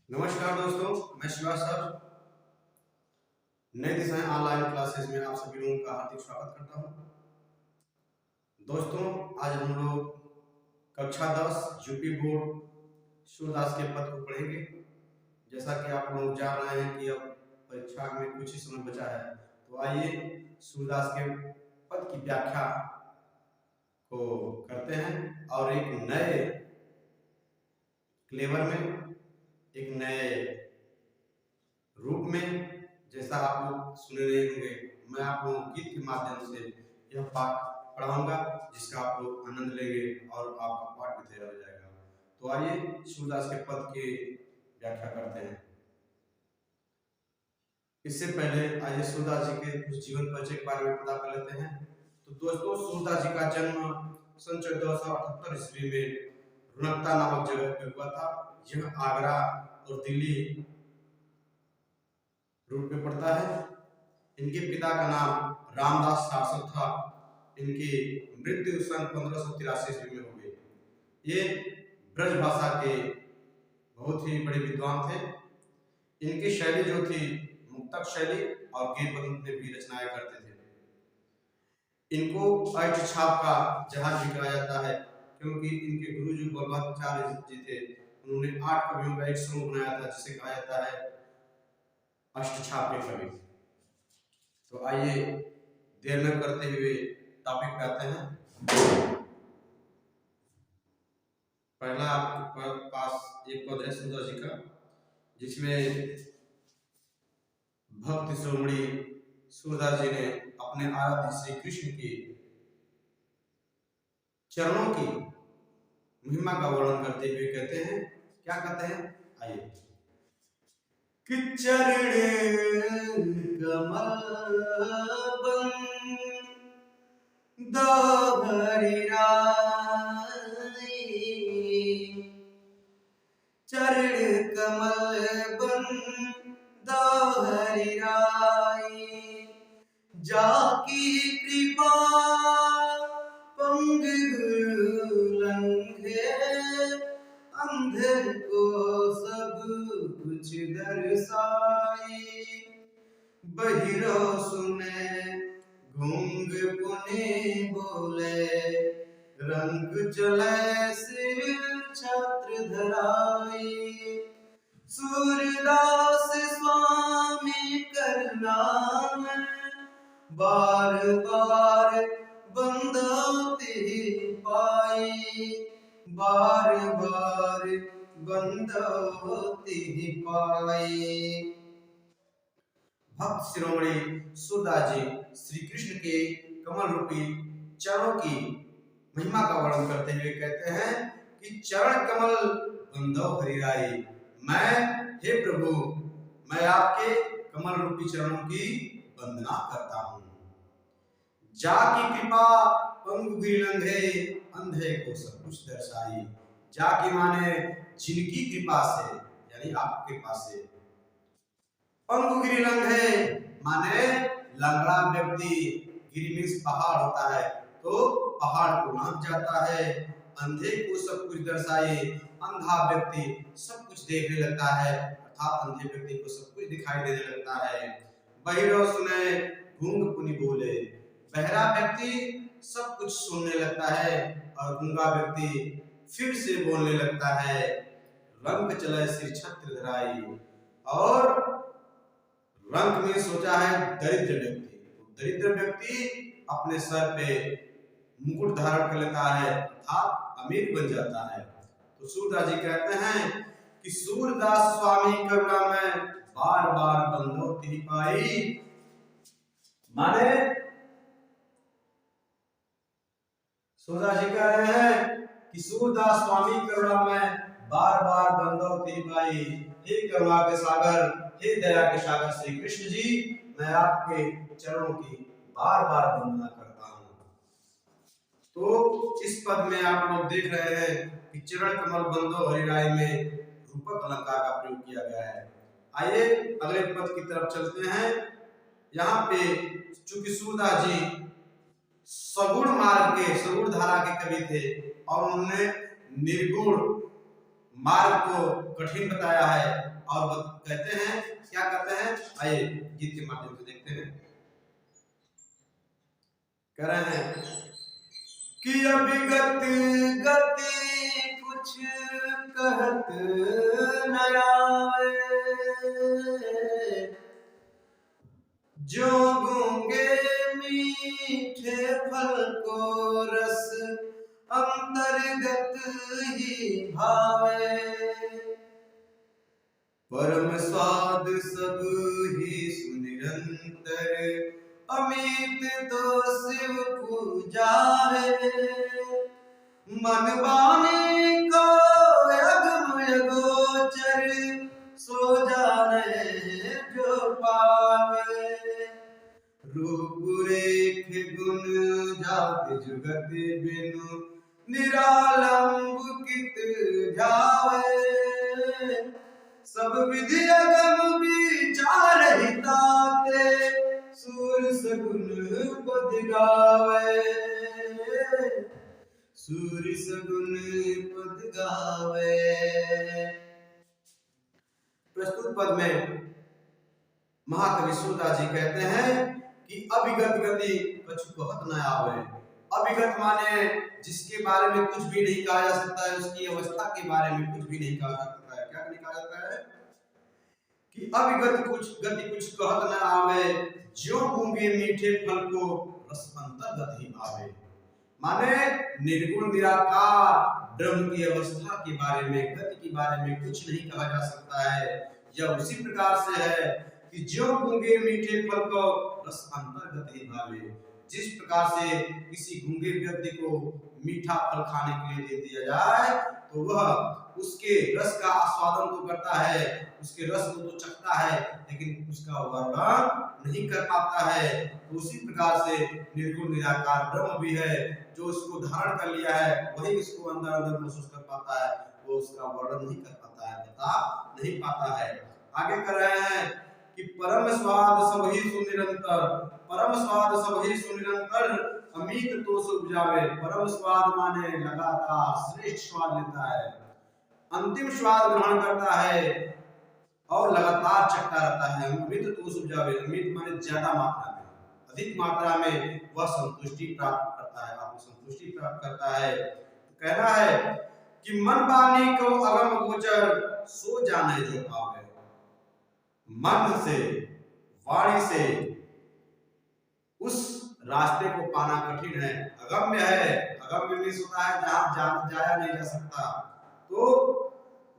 नमस्कार दोस्तों, मैं शिवा सर नई दिशाएं ऑनलाइन क्लासेस में आप सभी लोगों का हार्दिक स्वागत करता हूं। दोस्तों, आज हम लोग कक्षा 10 यूपी बोर्ड सूरदास के पद को पढ़ेंगे। जैसा कि आप लोग जान रहे हैं कि अब परीक्षा में कुछ ही समय बचा है, तो आइए सूरदास के पद की व्याख्या को करते हैं और एक नए क्लेवर में, एक नए रूप में, जैसा आप लोग सुन रहे होंगे, मैं आप लोगों को गीत के माध्यम से यह पाठ पढ़ाऊंगा, जिसका आप लोग आनंद लेंगे और आपका पाठ भी तैयार हो जाएगा। तो आइए सूरदास के पद की व्याख्या करते हैं। इससे पहले आइए सूरदास जी के कुछ जीवन परिचय के बारे में पता कर लेते हैं। तो दोस्तों, सूरदास जी का जन्म सन 1478 ईस्वी में रुनकता नामक जगह पे हुआ था। यह आगरा और दिल्ली रूट पे पड़ता है। इनके पिता का नाम रामदास शासक था। इनकी मृत्यु सन 1583 ईस्वी में हो गई। ये ब्रज भाषा के बहुत ही बड़े विद्वान थे। इनकी शैली जो थी मुक्तक शैली और गीत में भी रचनाएं करते थे। इनको अष्ट छाप का जहाज भी कहा जाता है, क्योंकि इनके गुरु जो बल्लभाचार्य जी थे, उन्होंने 8 कवियों का एक समूह बनाया था, जिसे कहा जाता है अष्ट छाप के कवि। तो आइए देर न करते हुए टॉपिक पे आते हैं। पहला आपके पास एक पद है सूरदास जी का, जिसमें भक्त शिरोमणि सूरदास जी ने अपने आराध्य श्री कृष्ण के चरणों की महिमा का वर्णन करते हुए कहते हैं, क्या कहते हैं, आइए। कि चरण कमल बंद चरण कमल बंद हरिराई, जाकी कृपा पंग लंघे, अंधे को सब कुछ दर्शाई, बहिरो सुने गूंग पुनि बोले, रंग चले सिर छत्र धराई, सूरदास स्वामी करना बार बार बंदोती पाई, बार बार बंदोती पाई। भक्त शिरोमणि सूरदास जी श्री कृष्ण के कमल रूपी चरणों की महिमा का वर्णन करते हुए कहते हैं कि चरण कमल बंदो हरिराई, मैं, हे प्रभु, मैं आपके कमल रूपी चरणों की वंदना करता हूँ। जाकी कृपा पंग लंघे, अंधे को सब कुछ दर्शाई। जाकी माने जिनकी कृपा से, यानी आपके कृपा से। पंग लंघे माने लंगड़ा व्यक्ति, गिरिमिस पहाड़ होता है तो पहाड़ को लांघ जाता है। अंधे को सब कुछ दर्शाए, अंधा व्यक्ति सब कुछ देखने लगता है, अर्थात अंधे व्यक्ति को सब कुछ दिखाई देने लगता है। बहिरो सुने गूंग पुनि बोले, बहरा व्यक्ति सब कुछ सुनने लगता है और गूंगा व्यक्ति फिर से बोलने लगता है। रंग चले सिर छत्र धराई, और रंग में सोचा है दरिद्र व्यक्ति, दरिद्र व्यक्ति अपने सर पे मुकुट धारण कर लेता है, अर्थात अमीर बन जाता है। तो सूरदास जी कहते हैं कि सूरदास स्वामी करुणा में बार बार बंदोती पाई, माने सूरदास जी कह रहे हैं कि सूरदास स्वामी करुणा में बार बार बंदोती पाई। हे करुणा के सागर, हे दया के सागर श्री कृष्ण जी, मैं आपके चरणों की बार बार वंदना करता हूँ। तो इस पद में आप लोग देख रहे हैं कि चरण कमल बंदो हरिराई में रूपक अलंकार का प्रयोग किया गया है। आइए अगले पद की तरफ चलते हैं। यहाँ पे चूंकि सूरदास जी सगुण मार्ग के, सगुण धारा के कवि थे और उन्होंने निर्गुण मार्ग को कठिन बताया है और कहते हैं क्या कहते हैं, आइए गीत के माध्यम से देखते हैं। कह रहे हैं कि अभिगत गति कुछ कहत न आवे, जो गूंगे मीठे फल को रस अंतर्गत ही भावे, परम स्वाद सब ही सुनिरंतर अमित तो शिव पूजा है, मन वाणी को अगम अगोचर सो जाने जो पावे, रूप रेख गुण जात जुगत बिनु निरालंब कित जावे, सब विधि अगम विचार हिताते सूर सगुन पद गावे, सूर सगुन पद गावे। प्रस्तुत पद में महाकवि सूरदास जी कहते हैं कि अभिगत गति कछु कहत न आवे। अभिगत माने जिसके बारे में कुछ भी नहीं कहा जा सकता है, उसकी अवस्था के बारे में कुछ भी नहीं कहा जा सकता है। क्या नहीं कहा जाता है कि अभिगत गति कुछ कहत न आवे, ज्यों गूंगे मीठे फल को रस अंतर्गत ही आवे। माने निर्गुण निराकार ब्रह्म की अवस्था के बारे में, गति के बारे में कुछ नहीं कहा जा सकता है। यह उसी प्रकार से है कि ज्यों गूंगे मीठे फल को रस अंतर्गत ही भावे। जिस प्रकार से किसी गूंगे व्यक्ति को मीठा फल खाने के लिए दे दिया जाए तो वह उसके रस का आस्वादन तो करता है, उसके रस को तो चखता है, लेकिन उसका वर्णन नहीं कर पाता है। तो उसी प्रकार से निर्गुण निराकार ब्रह्म भी है, जो उसको धारण कर लिया है वही इसको अंदर अंदर महसूस कर पाता है, वो उसका वर्णन नहीं कर पाता है, बता नहीं पाता है। आगे कर रहे हैं कि परम स्वाद सब ही सुनिरंतर, परम स्वाद सब ही सुनिरंतर अमित तो उपजावे। परम स्वाद माने लगातार श्रेष्ठ स्वाद लेता है, अंतिम स्वाद ग्रहण करता है और लगातार चखता रहता है। अमित तो उपजावे, अमित माने ज्यादा मात्रा में, अधिक मात्रा में वह संतुष्टि प्राप्त करता है, आपको संतुष्टि प्राप्त करता है। तो कहना है कि मन वाणी को अगम गोचर सो जाने जो पावे। मन से, वाणी से उस रास्ते को पाना कठिन है, अगम्य है, अगम्य मीन्स होता है जहां जाया नहीं जा सकता। तो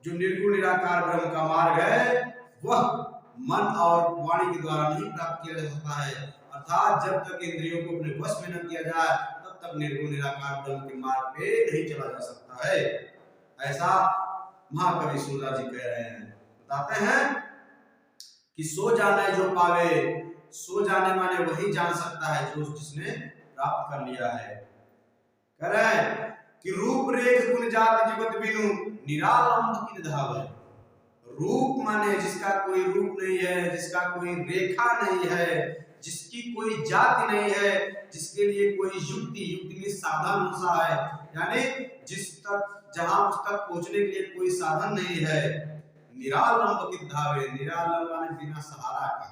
जो निर्गुण निराकार ब्रह्म का मार्ग है वह मन और वाणी के द्वारा नहीं प्राप्त किया जा सकता है। अर्थात जब तक इंद्रियों को अपने वश में न किया जाए तब तक निर्गुण निराकार ब्रह्म के मार्ग पे नहीं चला जा सकता है। ऐसा महाकवि सूरदास जी कह रहे हैं, बताते हैं कि सो जाने जो पावे। सो जाने माने वही जान सकता है जो जिसने प्राप्त कर लिया है। कह रहे हैं कि रूप रेख गुण जात जुगत बिनु निरालंब की धावे। रूप माने जिसका कोई रूप नहीं है, जिसका कोई रेखा नहीं है, जिसकी कोई जाति नहीं है, जिसके लिए कोई युक्ति में साधन सा है, यानी जिस तक जहां उस तक पहुंचने के लिए कोई साधन नहीं है। निरालंब की धावे, निरालंब माने बिना सहारा का।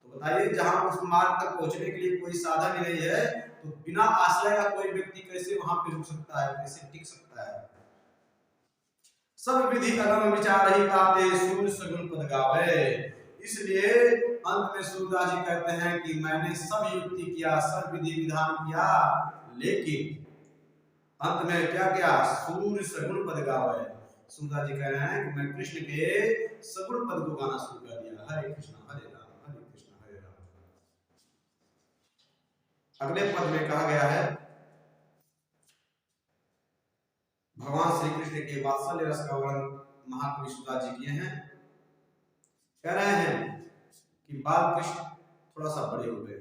तो बताइए जहां उस मार्ग तक पहुंचने के लिए कोई साधन ही नहीं है तो बिना आश्रय का कोई व्यक्ति कैसे वहां पे रुक सकता है, कैसे टिक सकता है। सब विधि अगम विचार ही ताते सूर सगुन पद गावे। इसलिए अंत में सूरदास जी कहते हैं कि मैंने सब युक्ति किया, सब विधि विधान किया, लेकिन अंत में क्या किया, सूर सगुन पद गावे। सूरदास जी कह रहे हैं कि मैं कृष्ण के सगुण पद को गाना शुरू कर दिया। हरे कृष्ण हरे राम हरे कृष्ण हरे राम। अगले पद में कहा गया है भगवान श्री कृष्ण के वात्सल्य रस का वर्णन महाकवि सूरदास जी किए हैं। कह रहे हैं कि बाल कृष्ण थोड़ा सा बड़े हो गए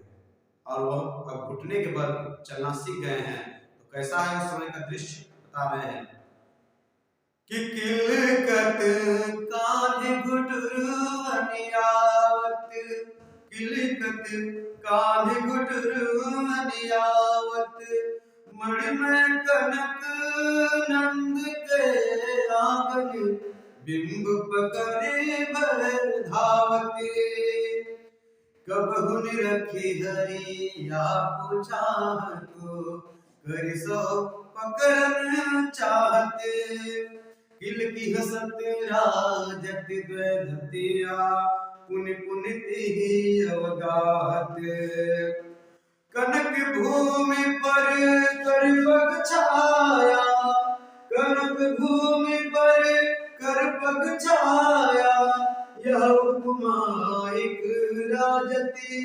और वह अब घुटने के बल चलना सीख गए हैं। तो कैसा है उस समय का दृश्य बता रहे हैं कि किलकत कान्ह घुटुरनियावत, किलकत कान्ह घुटुरनियावत, मणि में कनक नंद के आंगन, बिंब पकड़े भर धावते। कबहु निरखी हरि आप चाहतो, करि सो पकड़न चाहते। किल की हसत राजत द्वैधतिया, पुनि पुनि तिहि अवगाहत। कनक भूमि पर कर पग छाया, कनक भूमि पर कर पग छाया, यह उपमा एक राजति।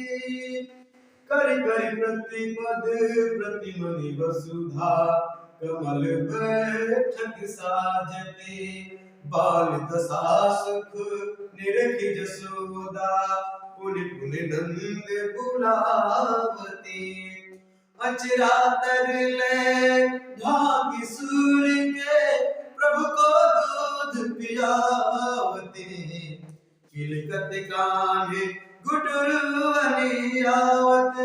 करि करि प्रतिपद प्रतिमनि वसुधा, कमल बैठक साजते। बाल दशा सुख निरखि जसोदा, पुनि पुनि नंद बुलावती। अचरा तरले ढाकी सूर के, प्रभु को दूध पियावती। किलकत कान्हे गुटुरवनी आवत।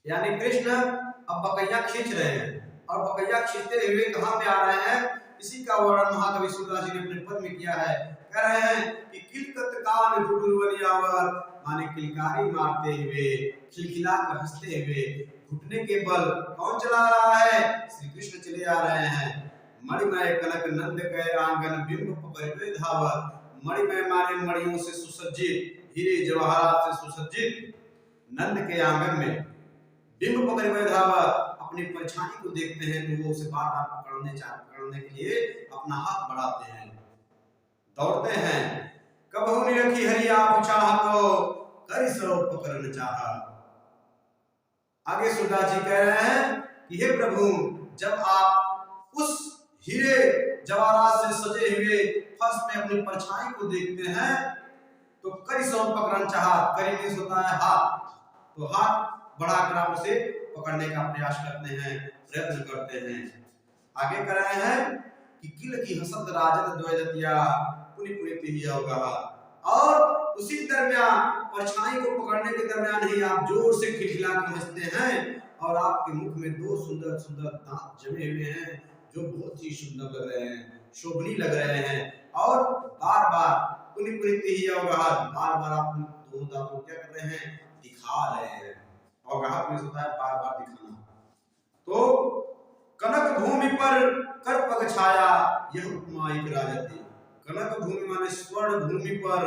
यानी कृष्ण अब बकैया खींच रहे हैं, और बकैया खींचते हुए कहां पे आ रहे हैं, इसी का वर्णन महाकवि सूरदास जी ने अपने पद में किया है। कह रहे हैं कि किलकत कान गुटुरवनी आवत, माने किलकारी मारते हुए, खिलखिला कर हंसते हुए, घुटने के बल कौन चला रहा है, श्री कृष्ण चले आ रहे हैं। मणिमय कनक नंद के आंगन, बिंब पकड़े धावत। मणिमय माने मणियों से सुसज्जित, हीरे जवाहरात से सुसज्जित नंद के आंगन में बिंब पकड़े हुए धावत। अपनी परछाई को देखते हैं तो वो उसे बार बार पकड़ने के लिए अपना हाथ बढ़ाते हैं, दौड़ते हैं। कबहु निरखी हरि आप चाहतो, करि सो पकड़न चाहा। आगे सूरदास जी कह रहे हैं कि हे प्रभु, जब आप उस हीरे जवाहरात से सजे हुए फर्श में अपनी परछाई को देखते हैं तो करि सो पकड़न चाहा। करि मीन्स होता है हाथ, तो हाथ बढ़ाकर आप उसे पकड़ने का प्रयास करते हैं, प्रयत्न करते हैं। आगे कर रहे हैं कि किल की हसत राजत द्वैधतिया, पुनि पुनि तिहि अवगाहत। और उसी दरमियान परछाई को पकड़ने के दरमियान ही आप जोर से खिलखिला कर हंसते हैं, और आपके मुख में दो सुंदर सुंदर दांत जमे हुए हैं जो बहुत ही सुंदर लग रहे हैं, शोभनी लग रहे हैं। और बार बार पुनि पुनि तिहि अवगाहत, बार बार आप दोनों दांतों क्या कर रहे हैं, दिखा रहे हैं। अवगाहत में होता है बार बार दिखाना। तो कनक भूमि पर कर पग छाया, यह उपमा एक राजति। कनक भूमि माने स्वर्ण भूमि पर,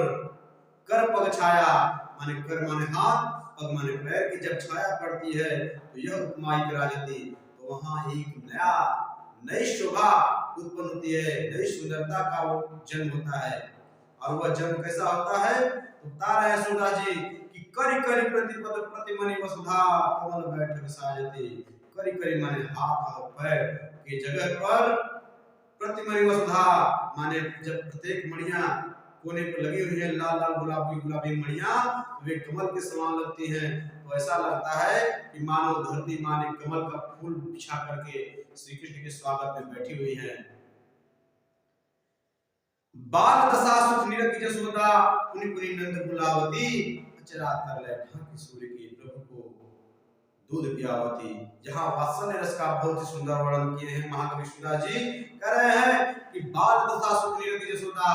कर पग छाया माने कर माने हाथ, पग माने पैर की जब छाया पड़ती है तो यह उपमा एक राजति। तो वहां एक नई शोभा उत्पन्न होती है, नई सुंदरता का वो जन्म होता है। और वह जन्म कैसा होता है, बता रहे हैं सूरदास जी कि करि करि प्रतिपद प्रतिमनि वसुधा, कमल बैठक साजते। करि करि माने हाथ और पैर की जगह पर, प्रतिमनि वसुधा माने जब प्रत्येक मणियां कोने पर लगी हुई है, लाल लाल गुलाबी गुलाबी मणियां, वे कमल के समान लगती हैं। तो ऐसा लगता है कि मानो धरती मां ने कमल का फूल बिछा करके श्री कृष्ण के स्वागत में बैठी हुई है। बाल दशा सुख निरखि जसोदा, पुनि पुनि नंद बुलावती। अचरा तरले ढाकी सूर्य की, प्रभु को दूध पियावती। जहां वात्सल्य रस का बहुत ही सुंदर वर्णन किए हैं महाकवि सूरदास जी। कह रहे हैं कि बाल दशा सुख निरखि जसोदा।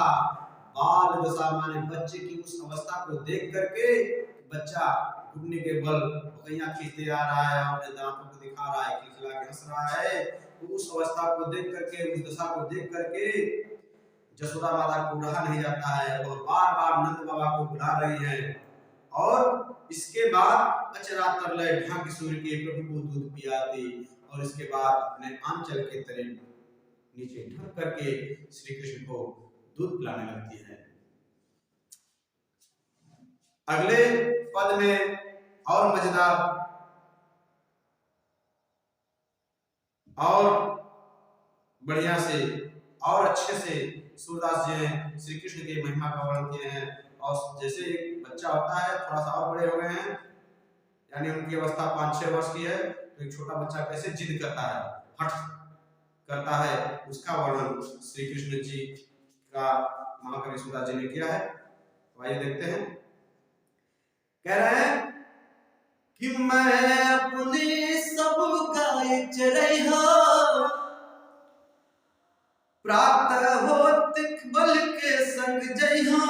बाल दशा माने बच्चे की उस अवस्था को देख करके, बच्चा घुटने के बल बकैया खींचते आ रहा है, अपने दांतों को दिखा रहा है, खिलखिला के हंस रहा है। तो उस अवस्था को देख करके, उस दशा को देख करके जसोदा माता को रहा नहीं जाता है, वह बार बार नंद बाबा को बुला रही है। और इसके बाद अचरा तरले ढाकी सूर्य के, प्रभु को दूध पियाती। और इसके बाद अपने आंचल के तले नीचे ढक करके श्री कृष्ण को दूध पिलाने लगती है। अगले पद में और मजेदार और बढ़िया से और अच्छे से सूरदास जी ने श्री कृष्ण की महिमा का वर्णन किए हैं। और जैसे एक बच्चा होता है, थोड़ा सा और बड़े हो गए हैं, यानी उनकी अवस्था 5-6 वर्ष की है, तो एक छोटा बच्चा कैसे जिद करता है, हठ करता है, उसका वर्णन श्री कृष्ण जी का महाकवि सूरदास जी ने किया है। तो आइए देखते हैं। कह रहे हैं कि मैं अपने सब गाय चरैहा, प्रातः होत बल के संग जइहा,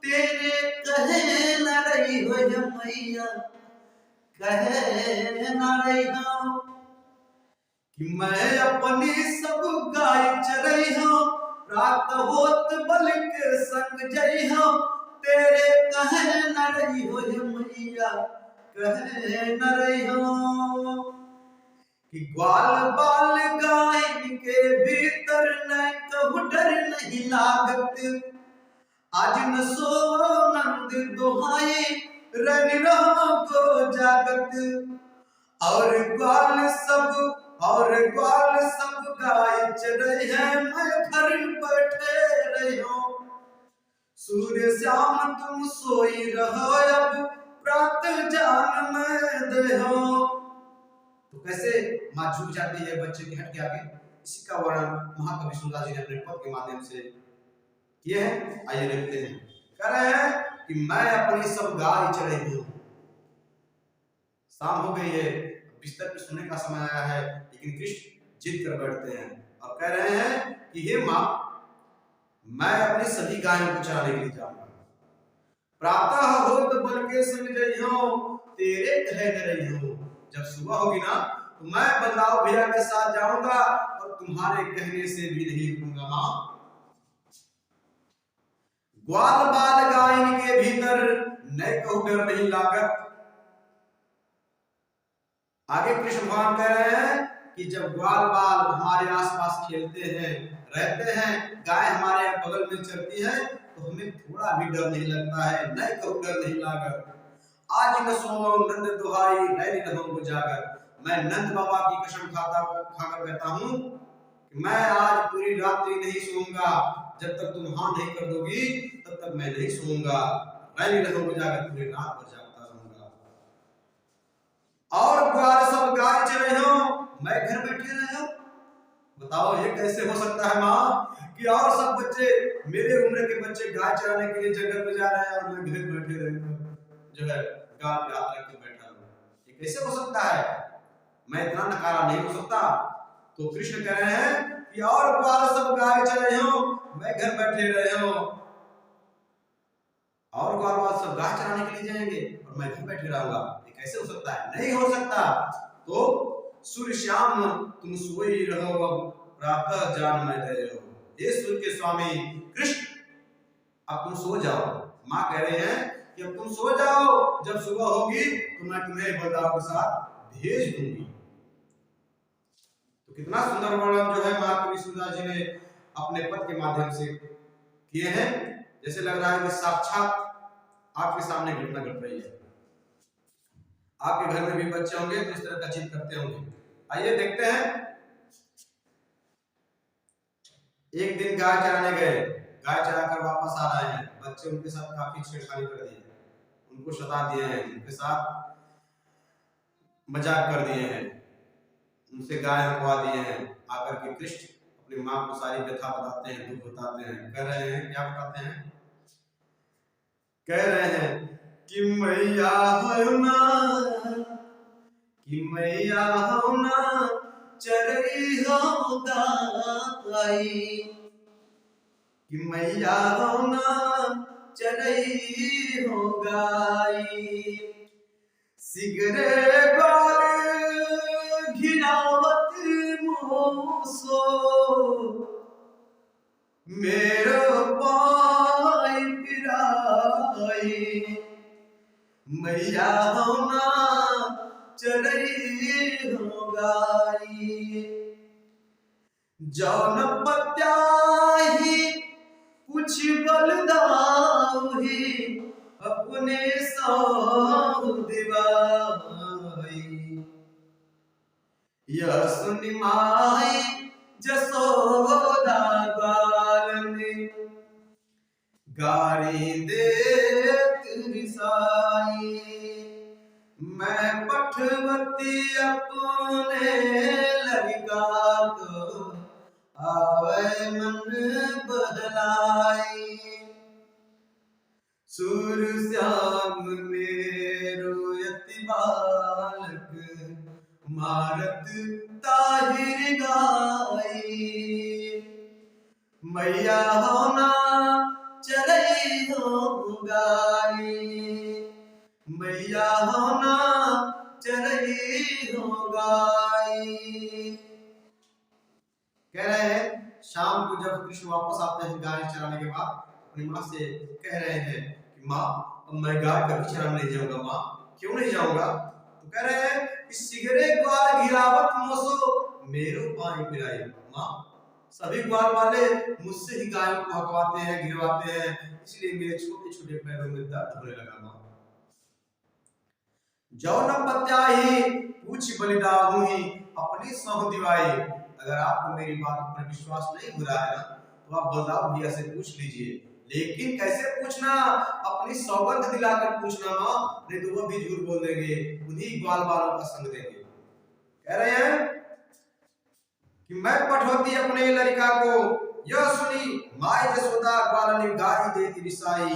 तेरे कहे न रही हो मैया, कहे न रहिहा। कि मैं अपनी सब गाय चरैहा, प्रातः होत बल के संग जइहा, तेरे कहे न रही हो मैया, कहे न रहिहा। कि ग्वाल बाल गाय के भीतर न कहु डर नहीं लागत, आज न सो नंद दुहाई रनि रहो को जागत। और ग्वाल सब गाय चरई है, मैं घर बैठे रहो, सूर्य श्याम तुम सोई रहो, अब प्रातः जान मैं देहो। तो कैसे माँ झुक जाती है बच्चे के हट के आगे, इसी का वर्णन महाकवि सुंदरदास जी ने अपने पद के माध्यम से किए हैं। आइए देखते हैं। कह रहे हैं कि मैं अपनी सब गाय चरई हूं। शाम हो गई है, बिस्तर पे सोने का समय आया है, लेकिन कृष्ण जिद कर बैठते हैं और कह रहे हैं कि हे माँ, मैं अपनी सभी गायों को चराने के लिए जाऊंगा। प्रातः होत बल के संग जइहो, तेरे कहे न रहिहो। जब सुबह होगी ना तो मैं बदलाव भैया के साथ जाऊंगा और तुम्हारे कहने से भी नहीं रुकूंगा माँ। ग्वाल बाल गाय के भीतर न कहु डर नहीं लागत। आगे कृष्ण भगवान कह रहे हैं कि जब ग्वाल बाल हमारे आसपास खेलते हैं, रहते हैं, गाय हमारे बगल में चलती है, तो हमें थोड़ा भी डर नहीं लगता है, न कहु डर नहीं लागत। आज न सोओ नंद दुहाई रैनि रहूं जागर। मैं नंद बाबा की कसम खाकर कहता हूं कि मैं आज पूरी रात्रि नहीं सोऊंगा, जब तक तुम हाँ नहीं कर दोगी तब तक मैं नहीं सोऊंगा, रैनि रहूं जागर, पूरी रात भर जागता रहूंगा। और ग्वाल सब गाय चरे हो, मैं घर बैठे रहे हो। बताओ ये कैसे हो सकता है माँ कि और सब बच्चे, मेरे उम्र के बच्चे गाय चराने के लिए जंगल में जा रहे हैं और मैं घर बैठे रहकर जो है गाल पे हाथ रख के बैठा हूं। ये कैसे हो सकता है? मैं इतना नकारा नहीं हो सकता। तो कृष्ण कह रहे हैं कि और ग्वाल सब गाय चरे हो, मैं घर बैठे रहे हो। और ग्वाल सब गाय चराने के लिए जाएंगे और मैं घर बैठे रहूंगा, ये कैसे हो सकता है? नहीं हो सकता। तो सूर्य श्याम तुम सोई रहो, अब प्रातः जान मैं दे रहो। हे सूर्य के स्वामी कृष्ण, अब तुम सो जाओ। माँ कह रहे हैं कि अब तुम सो जाओ, जब सुबह होगी तो मैं तुम्हें बलदाव के साथ भेज दूंगी। तो कितना सुंदर वर्णन जो है महाकवि सुंदरदास जी ने अपने पद के माध्यम से किए हैं। जैसे लग रहा है कि साक्षात आपके सामने घटना घट रही है। आपके घर में भी बच्चे होंगे तो इस तरह का चीज करते होंगे। आइए देखते हैं। एक दिन गाय चराने गए, गाय चराकर वापस आ रहे हैं, बच्चे उनके साथ काफी छेड़छाड़ी कर दिए, उनको सता दिए हैं, उनके साथ मजाक कर दिए हैं, उनसे गाय हकवा दिए हैं। आकर के कृष्ण अपनी माँ को सारी व्यथा बताते हैं, दुख बताते हैं। कह रहे हैं, क्या बताते हैं? कह रहे हैं कि मैया हो ना, कि मैया हो ना चरई हो गाय, कि मैया हो ना चरई हो गाय। सिगरे बाल घिरावत मोसो, मेरो पाई पिराई, मैया हो ना चरई हो गाई। जौन पत्याही कुछ बलदाही, अपने सौ दिवाई। यह सुनि माई जसोदा बालन, गारी देत रिसाई। मैं पठवती अपने लड़का को, आवे मन बदलाई। सूर्य श्याम मेरो यति भारत ताहिर गाई। मैया होना चरई हो गाई, मैया होना चरई हो गाई। कह रहे हैं शाम को जब कृष्ण वापस आते हैं गाय चराने के बाद, अपनी माँ से कह रहे हैं कि माँ मैं गाय कभी चराने नहीं जाऊंगा। माँ क्यों नहीं जाऊंगा? तो कह रहे हैं कि सिगरे ग्वाल घिरावत मोसो मेरो पानी पिराई। माँ सभी ग्वाल वाले मुझसे ही गायों को हकवाते हैं, गिरवाते हैं, इसलिए मेरे छोटे छोटे पैरों में दर्द होने लगा। माँ जो न पत्याही पूछ बलिदाहू ही अपनी सौं दिवाई। अगर आपको मेरी बातों पर विश्वास नहीं हो रहा है ना, तो आप बलदाऊ भैया से पूछ लीजिए, लेकिन कैसे पूछना? अपनी सौगंध दिलाकर पूछना माँ, नहीं तो वो भी झूठ बोल देंगे, उन्हीं ग्वाल वालों का संग देंगे। कह रहे हैं कि मैं पठौती अपने लड़का को, यह सुनी माय जसोदा ग्वालनी गाली देती रिसाई।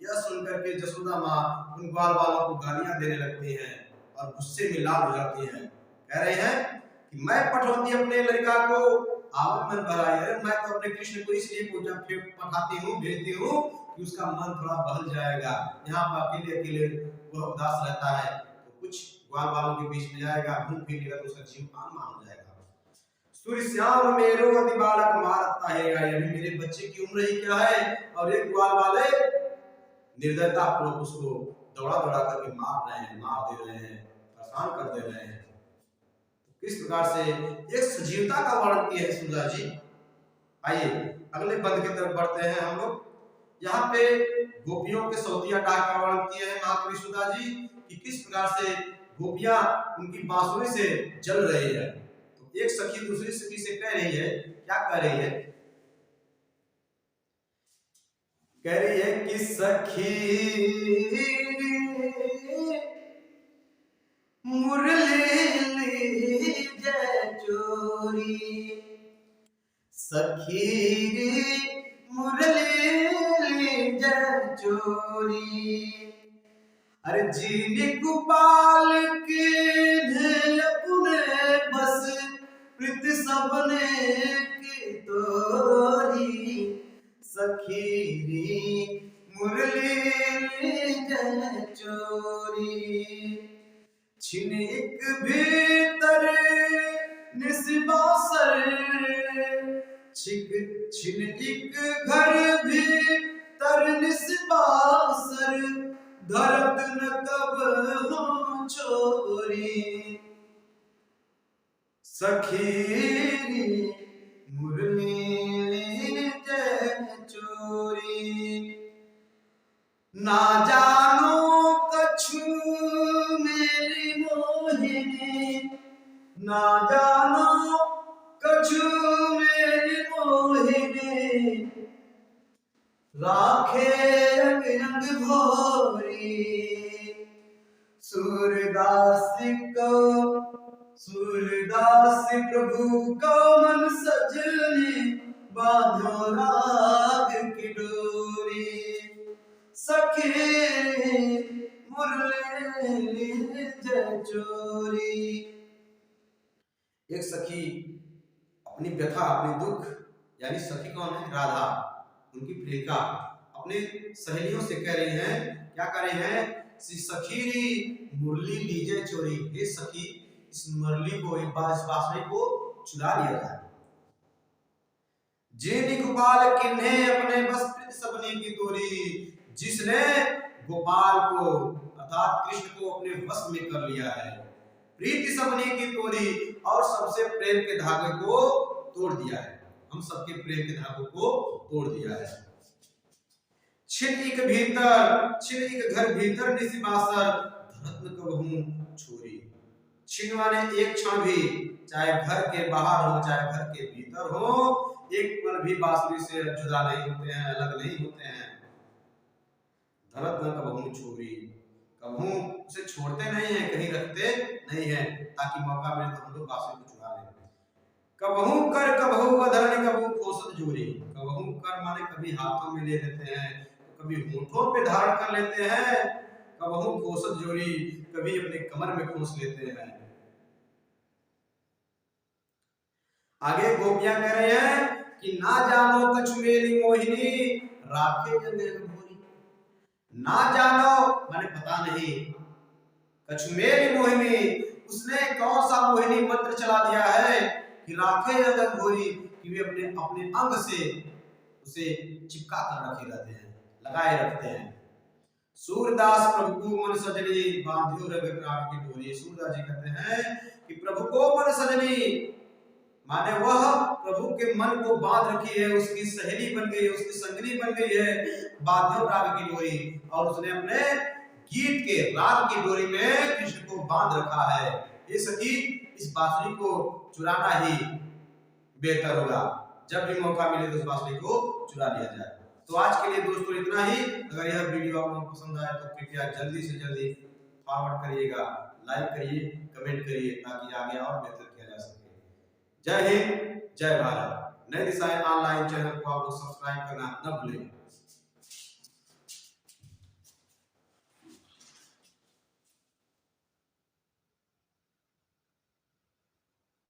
यह सुनकर के जसोदा माँ उन ग्वाल वालों को गालियां देने लगती हैं और गुस्से में लाल हो जाती हैं। कह रहे हैं कि मैं पठौती अपने लड़का को आवत मन भराई है। मैं तो अपने कृष्ण को इसलिए पठाती हूँ, भेजती हूँ कि उसका मन थोड़ा बहल जाएगा। यहाँ पर अकेले अकेले वह उदास रहता है, तो कुछ ग्वाल वालों के बीच में जाएगा, घूम फिर लेगा, तो उसका जीव आन हो जाएगा। सूर्य श्याम मेरो अति बालक मारता है, यानी मेरे बच्चे की उम्र ही क्या है, और एक ग्वाल वाले निर्दयता पूर्वक उसको दौड़ा दौड़ा करके मार रहे हैं, मार दे रहे हैं, परेशान कर दे रहे हैं। तो किस प्रकार से एक सजीवता का वर्णन किया है सुंदर जी। आइए अगले पद की तरफ बढ़ते हैं हम लोग। यहाँ पे गोपियों के सौतिया डाक का वर्णन किया है महाकवि सुधा जी कि किस प्रकार से गोपियां उनकी बांसुरी से जल रही है। तो एक सखी दूसरी सखी से कह रही है, क्या कह रही है? कह रही है कि सखी मुरली लीजे चोरी, सखी मुरली लीजे चोरी। अरे जीनी गोपाल के अपने बस प्रीत सबने की तोरी, सखी मुरली लीजे चोरी। छिन एक भीतर निस्बासर, छिन एक घर भीतर निस्बासर, धरत न कब हो चोरी, सखी मुरली लीजे चोरी। ना जानो कछु मेरी मोहिनी, ना जानो कछु मेरी मोहिनी, राखे अंग अंग भोरी, सूरदास को सूरदास प्रभु को मन सजनी, बांधो राग की डोरी, सखी मुरली लीजे चोरी। एक सखी अपनी व्यथा, अपनी दुख, यानी सखी कौन है? राधा, उनकी प्रियंका अपने सहेलियों से कह रही हैं, क्या कह रही हैं? सखी मुरली लीजे चोरी, हे सखी इस मुरली को, इस बांसुरी को चुरा लिया जाए। जेनी गोपाल किन्हे अपने बस प्रीत सबने की तोरी, जिसने गोपाल को अर्थात कृष्ण को अपने वश में कर लिया है, प्रीति सबने की तोरी, और सबसे प्रेम के धागे को तोड़ दिया है, हम सबके प्रेम के धागों को तोड़ दिया है। छिन एक भीतर, छिन एक घर भीतर निसिबासर, धरत न कबहू छोरी। छिन माने एक क्षण भी, चाहे घर के बाहर हो चाहे घर के भीतर हो, एक पल भी बांसुरी से जुदा नहीं होते हैं, अलग नहीं होते हैं। धरत न कबहू छोरी, कबहू उसे छोड़ते नहीं है, कहीं रखते नहीं है, ताकि मौका मिले तो हम लोग बांसुरी को चुरा लें। कबहू कर कबहू अधरणी कबहू खोसत जोरी, कबहू कर माने कभी हाथों में ले लेते हैं, कभी होठों पे धारण कर लेते हैं, कबहू खोसत जोरी, कभी अपने कमर में खोस लेते हैं। आगे गोपियां कह रहे हैं कि ना जानो कछु मेरी मोहिनी राखे जग भोरी। ना जानो माने पता नहीं, कछु मेरी मोहिनी उसने कौन सा मोहिनी मंत्र चला दिया है कि राखे जग भोरी, कि वे अपने अपने अंग से उसे चिपका कर रखे रहते हैं, लगाए रखते हैं। सूरदास प्रभु को मन सजनी बांधियो रग राग की डोरी। सूरदास जी कहते हैं कि प्रभु को मन सजनी माने वह प्रभु के मन को बांध रखी है, उसकी सहेली बन गई है, उसकी संगनी बन गई है, बांधियो राग की डोरी। और उसने अपने गीत के राग की डोरी में कृष्ण को बांध रखा है। ये सखी इस बांसुरी को चुराना ही बेहतर होगा, जब भी मौका मिले तो उस बांसुरी को चुरा लिया जाए। तो आज के लिए दोस्तों इतना ही। अगर यह वीडियो आप लोगों को पसंद आया तो कृपया जल्दी से जल्दी फॉरवर्ड करिएगा, लाइक करिए, कमेंट करिए, ताकि आगे और बेहतर किया जा सके। जय हिंद, जय भारत। नई दिशाएं ऑनलाइन चैनल को आप लोग सब्सक्राइब करना न भूलें।